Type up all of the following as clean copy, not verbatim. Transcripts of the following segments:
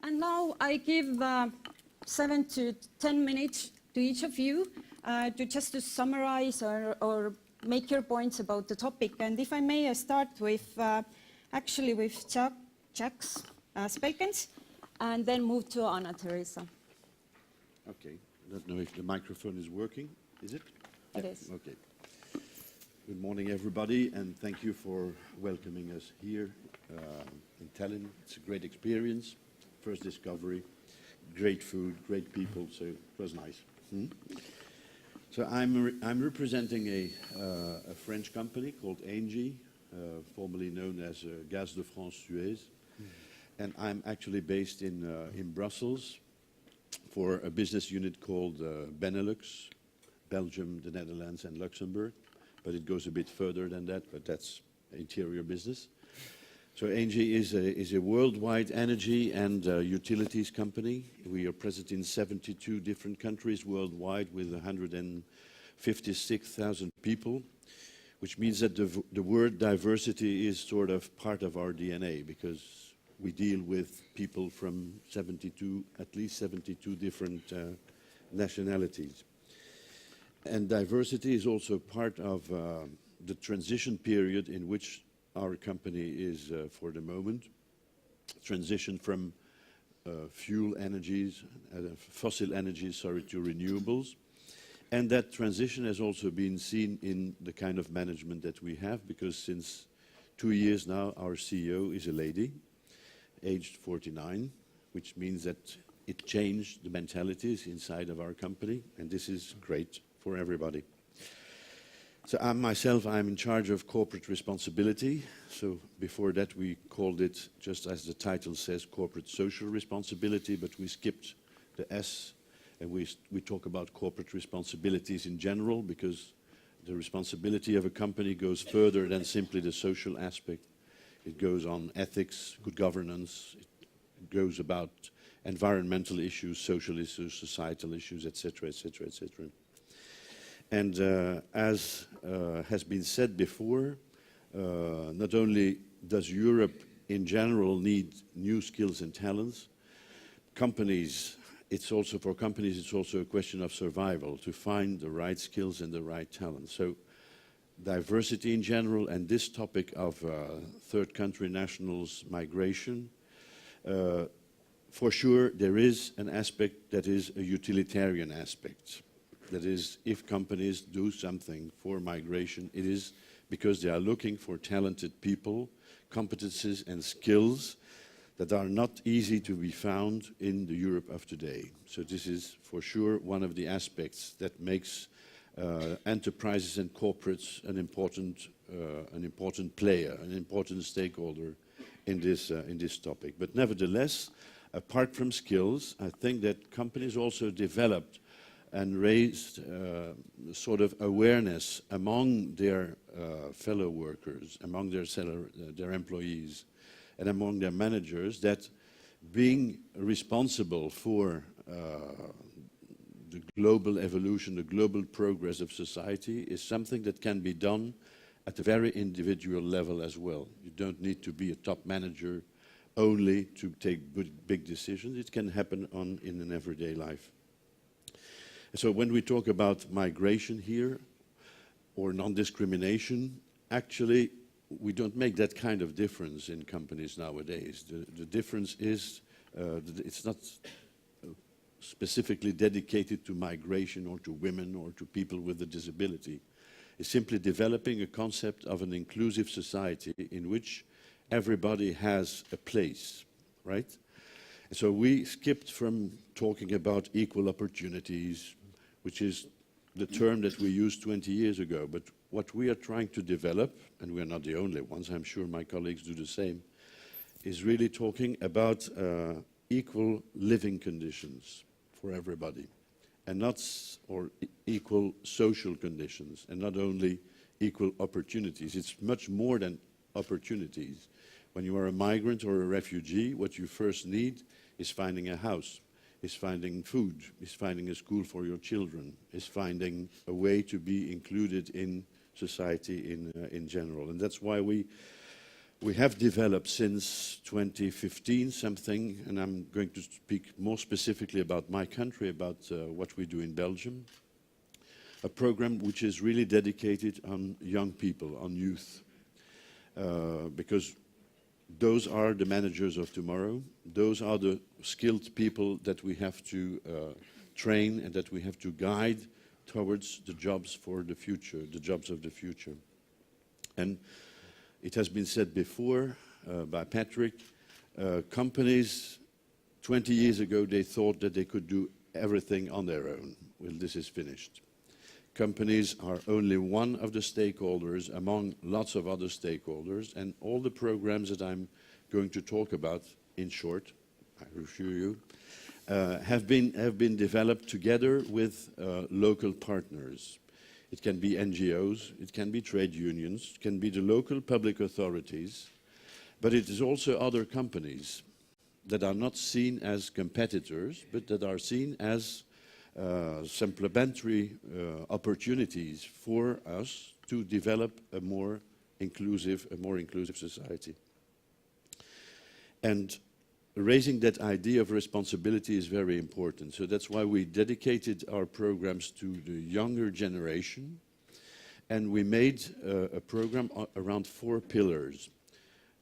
And now I give 7 to 10 minutes to each of you to summarize or make your points about the topic. And if I may, I start with actually with Jacques Spelkens, and then move to Anna Teresa. Okay. I don't know if the microphone is working. Is it? It is. Okay. Good morning, everybody, and thank you for welcoming us here in Tallinn. It's a great experience. First discovery, great food, great people, so it was nice. So I'm representing a French company called ENGIE, formerly known as Gaz de France Suez, and I'm actually based in Brussels for a business unit called Benelux, Belgium, the Netherlands, and Luxembourg. But it goes a bit further than that, but that's interior business. So ENGIE is a worldwide energy and utilities company. We are present in 72 different countries worldwide with 156,000 people, which means that the word diversity is sort of part of our DNA, because we deal with people from at least 72 different nationalities. And diversity is also part of the transition period in which our company is for the moment. Transition from fossil energies, to renewables. And that transition has also been seen in the kind of management that we have, because since 2 years now, our CEO is a lady, aged 49, which means that it changed the mentalities inside of our company, and this is great for everybody. So I'm in charge of corporate responsibility. So before that we called it, just as the title says, corporate social responsibility, but we skipped the S, and we talk about corporate responsibilities in general, because the responsibility of a company goes further than simply the social aspect. It goes on ethics, good governance, it goes about environmental issues, social issues, societal issues, etc., etc., etc. And as has been said before, not only does Europe in general need new skills and talents, it's also a question of survival, to find the right skills and the right talents. So diversity in general, and this topic of third country nationals migration, for sure there is an aspect that is a utilitarian aspect. That is, if companies do something for migration, it is because they are looking for talented people, competences and skills that are not easy to be found in the Europe of today. So this is for sure one of the aspects that makes enterprises and corporates an important player, an important stakeholder in this topic. But nevertheless, apart from skills, I think that companies also developed and raised sort of awareness among their fellow workers, among their employees, and among their managers, that being responsible for the global evolution, the global progress of society is something that can be done at a very individual level as well. You don't need to be a top manager only to take big decisions. It can happen in an everyday life. So when we talk about migration here, or non-discrimination, actually we don't make that kind of difference in companies nowadays. The difference is it's not specifically dedicated to migration or to women or to people with a disability. It's simply developing a concept of an inclusive society in which everybody has a place, right? And so we skipped from talking about equal opportunities, which is the term that we used 20 years ago. But what we are trying to develop, and we're not the only ones, I'm sure my colleagues do the same, is really talking about equal living conditions for everybody, and equal social conditions, and not only equal opportunities. It's much more than opportunities. When you are a migrant or a refugee, what you first need is finding a house, is finding food, is finding a school for your children, is finding a way to be included in society in general. And that's why we We have developed since 2015 something, and I'm going to speak more specifically about my country, about what we do in Belgium, a program which is really dedicated on young people, on youth, because those are the managers of tomorrow. Those are the skilled people that we have to train and that we have to guide towards the jobs for the future, the jobs of the future. And it has been said before by Patrick, companies 20 years ago, they thought that they could do everything on their own. Well, this is finished. Companies are only one of the stakeholders among lots of other stakeholders, and all the programs that I'm going to talk about, in short, I assure you, have been developed together with local partners. It can be NGOs, it can be trade unions, it can be the local public authorities, but it is also other companies that are not seen as competitors, but that are seen as supplementary opportunities for us to develop a more inclusive society. And raising that idea of responsibility is very important. So that's why we dedicated our programs to the younger generation, and we made a program around 4 pillars.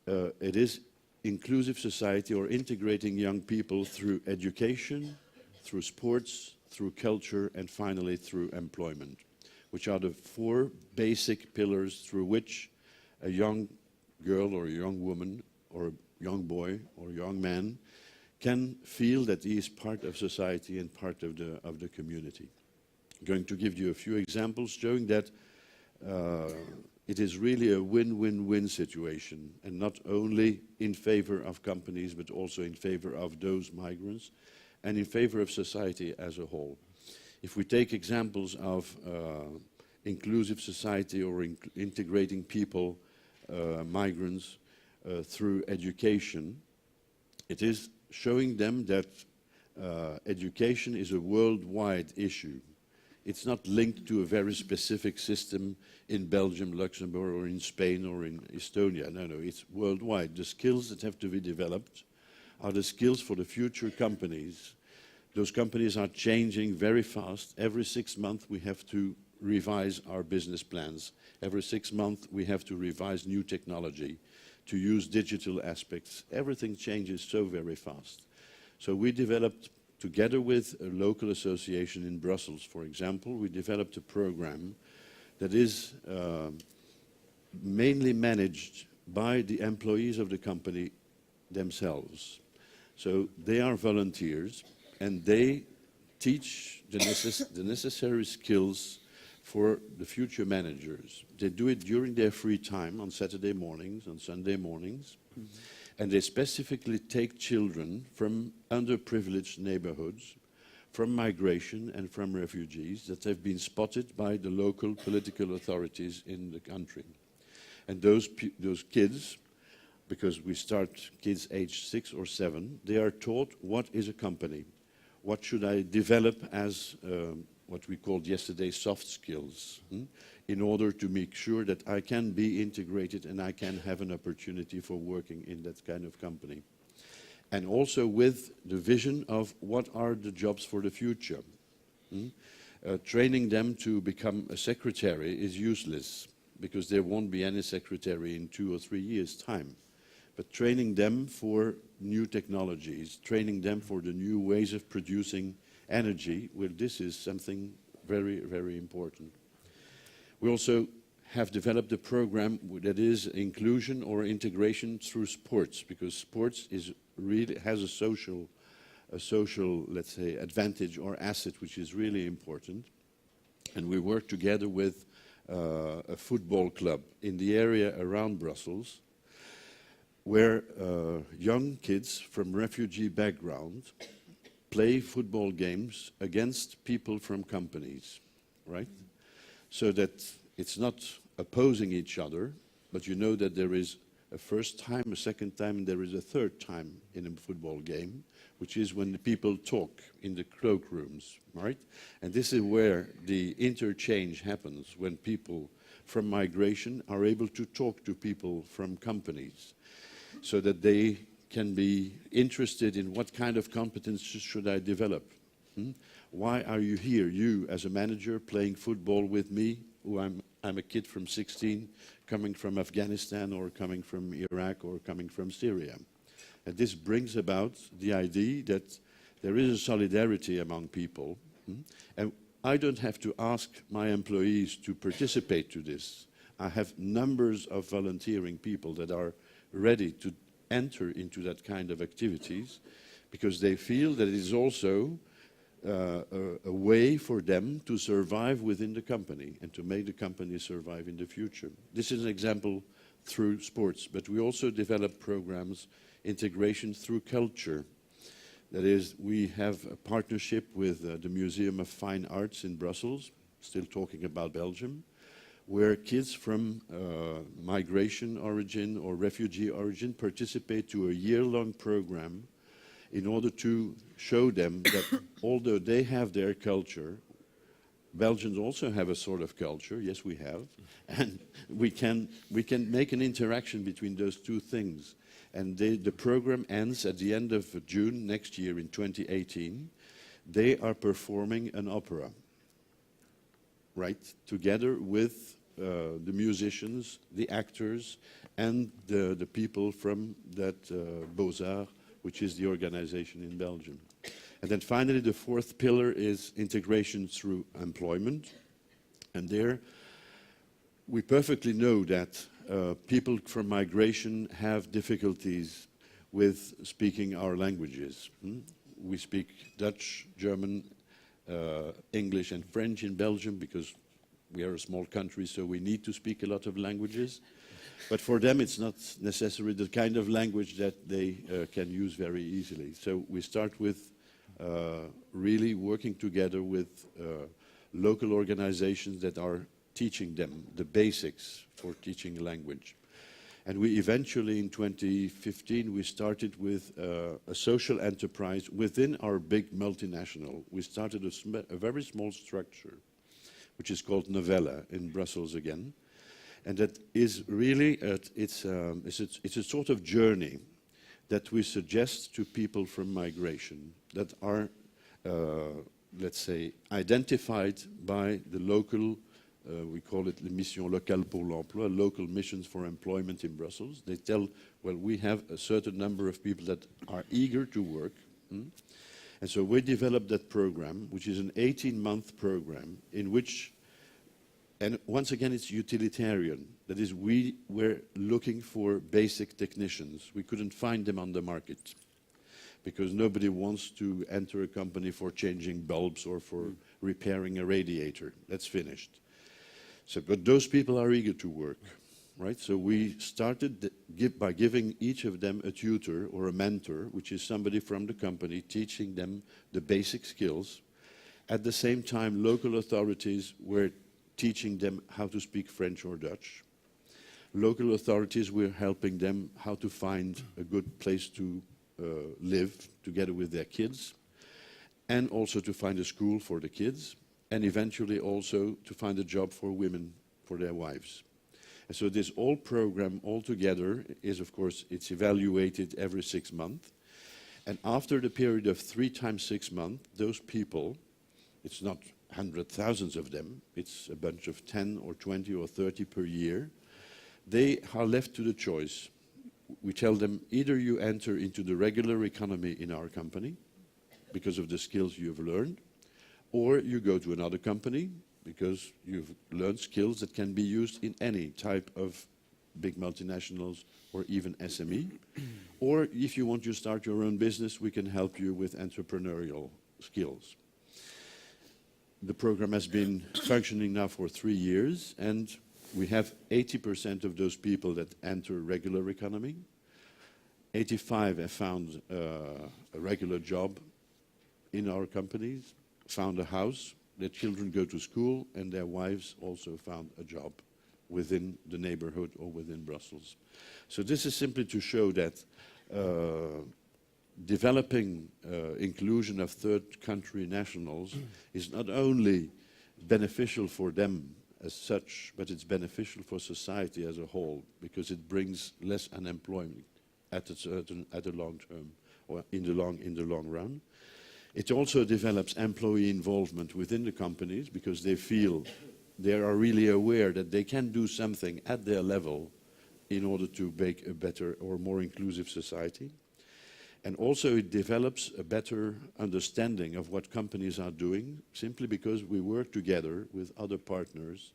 It is inclusive society, or integrating young people through education, through sports, through culture, and finally through employment, which are the 4 basic pillars through which a young girl or a young woman or a young boy or young man can feel that he is part of society and part of the community. I'm going to give you a few examples showing that it is really a win-win-win situation, and not only in favor of companies but also in favor of those migrants and in favor of society as a whole. If we take examples of inclusive society or integrating people, migrants, through education, it is showing them that education is a worldwide issue. It's not linked to a very specific system in Belgium, Luxembourg, or in Spain, or in Estonia. No, it's worldwide. The skills that have to be developed are the skills for the future companies. Those companies are changing very fast. Every 6 months we have to revise our business plans. Every 6 months we have to revise new technology, to use digital aspects. Everything changes so very fast. So we developed, together with a local association in Brussels, for example, we developed a program that is mainly managed by the employees of the company themselves. So they are volunteers, and they teach the necessary skills for the future managers. They do it during their free time on Saturday mornings, on Sunday mornings, and they specifically take children from underprivileged neighborhoods, from migration and from refugees that have been spotted by the local political authorities in the country. And those kids, because we start kids aged 6 or 7, they are taught what is a company, what should I develop as what we called yesterday soft skills, in order to make sure that I can be integrated and I can have an opportunity for working in that kind of company. And also with the vision of what are the jobs for the future. Training them to become a secretary is useless, because there won't be any secretary in 2 or 3 years' time. But training them for new technologies, training them for the new ways of producing energy, well, this is something very, very important. We also have developed a program that is inclusion or integration through sports, because sports is really has a social, let's say, advantage or asset, which is really important. And we work together with a football club in the area around Brussels, where young kids from refugee background play football games against people from companies, right? So that it's not opposing each other, but you know that there is a first time, a second time, and there is a third time in a football game, which is when the people talk in the cloakrooms, right? And this is where the interchange happens, when people from migration are able to talk to people from companies so that they can be interested in what kind of competences should I develop. Why are you here, you as a manager, playing football with me, who I'm a kid from 16, coming from Afghanistan or coming from Iraq or coming from Syria. And this brings about the idea that there is a solidarity among people. And I don't have to ask my employees to participate to this. I have numbers of volunteering people that are ready to enter into that kind of activities because they feel that it is also a way for them to survive within the company and to make the company survive in the future. This is an example through sports, but we also develop programs, integration through culture. That is, we have a partnership with the Museum of Fine Arts in Brussels, still talking about Belgium, where kids from migration origin or refugee origin participate to a year-long program in order to show them that although they have their culture, Belgians also have a sort of culture, yes we have, and we can make an interaction between those two things. And the program ends at the end of June next year in 2018. They are performing an opera, right, together with the musicians, the actors, and the people from that Beaux-Arts, which is the organization in Belgium. And then finally, the fourth pillar is integration through employment. And there, we perfectly know that people from migration have difficulties with speaking our languages. We speak Dutch, German, English and French in Belgium because we are a small country, so we need to speak a lot of languages. But for them, it's not necessarily the kind of language that they can use very easily. So we start with really working together with local organizations that are teaching them the basics for teaching a language. And we eventually, in 2015, we started with a social enterprise within our big multinational. We started a very small structure, which is called Novella in Brussels again. And that is really, it's a sort of journey that we suggest to people from migration that are, let's say, identified by the local, we call it les missions locales pour l'emploi, local missions for employment in Brussels. They tell, well, we have a certain number of people that are eager to work. And so we developed that program, which is an 18-month program in which, and once again, it's utilitarian. That is, we were looking for basic technicians. We couldn't find them on the market because nobody wants to enter a company for changing bulbs or for repairing a radiator. That's finished. So, but those people are eager to work, right? So we started by giving each of them a tutor or a mentor, which is somebody from the company teaching them the basic skills. At the same time, local authorities were teaching them how to speak French or Dutch. Local authorities were helping them how to find a good place to live together with their kids, and also to find a school for the kids, and eventually also to find a job for women, for their wives. And so this whole program altogether is, of course, it's evaluated every 6 months. And after the period of 3 times 6 months, those people, it's not hundreds, thousands of them, it's a bunch of 10 or 20 or 30 per year, they are left to the choice. We tell them, either you enter into the regular economy in our company because of the skills you've learned, or you go to another company because you've learned skills that can be used in any type of big multinationals or even SME. Or if you want to start your own business, we can help you with entrepreneurial skills. The program has been functioning now for 3 years, and we have 80% of those people that enter regular economy. 85 have found a regular job in our companies, found a house, their children go to school, and their wives also found a job within the neighborhood or within Brussels. So this is simply to show that developing inclusion of third country nationals is not only beneficial for them as such, but it's beneficial for society as a whole because it brings less unemployment at a long term or in the long run. It also develops employee involvement within the companies because they feel they are really aware that they can do something at their level in order to make a better or more inclusive society. And also it develops a better understanding of what companies are doing simply because we work together with other partners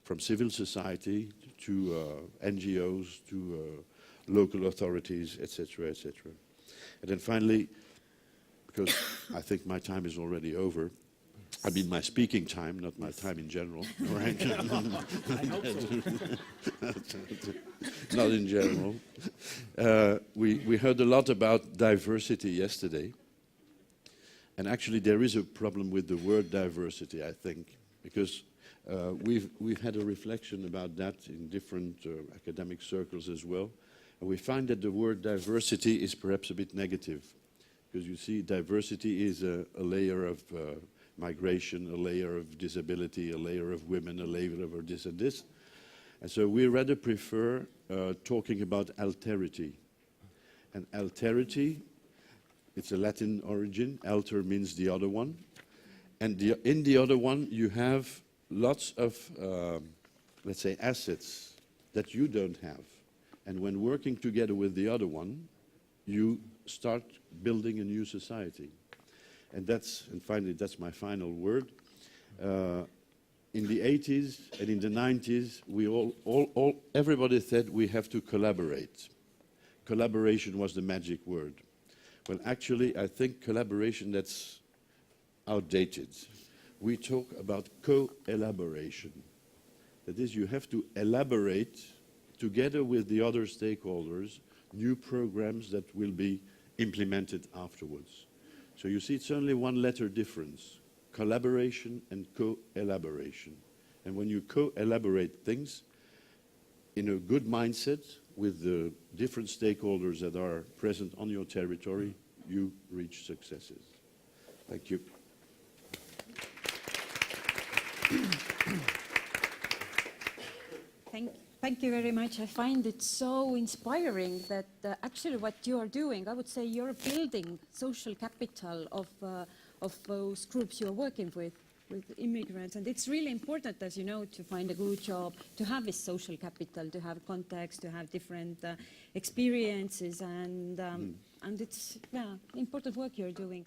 from civil society to NGOs to local authorities, etc., etc. And then finally, because I think my time is already over, I mean my speaking time, not my time in general, right? I hope so. Not in general. We heard a lot about diversity yesterday. And actually there is a problem with the word diversity, I think, because we've had a reflection about that in different academic circles as well. And we find that the word diversity is perhaps a bit negative. Because you see, diversity is a layer of migration, a layer of disability, a layer of women, a layer of this and this. And so we rather prefer talking about alterity. And alterity, it's a Latin origin. Alter means the other one. And in the other one, you have lots of, let's say, assets that you don't have. And when working together with the other one, you start building a new society. And finally, that's my final word. In the 80s and in the 90s, everybody said we have to collaborate. Collaboration was the magic word. Well, actually, I think collaboration, that's outdated. We talk about co-elaboration. That is, you have to elaborate together with the other stakeholders new programs that will be implemented afterwards. So you see, it's only one letter difference, collaboration and co-elaboration. And when you co-elaborate things in a good mindset with the different stakeholders that are present on your territory, you reach successes. Thank you. Thank you very much. I find it so inspiring that actually what you are doing, I would say you're building social capital of those groups you're working with immigrants. And it's really important, as you know, to find a good job, to have this social capital, to have contacts, to have different experiences. And it's important work you're doing.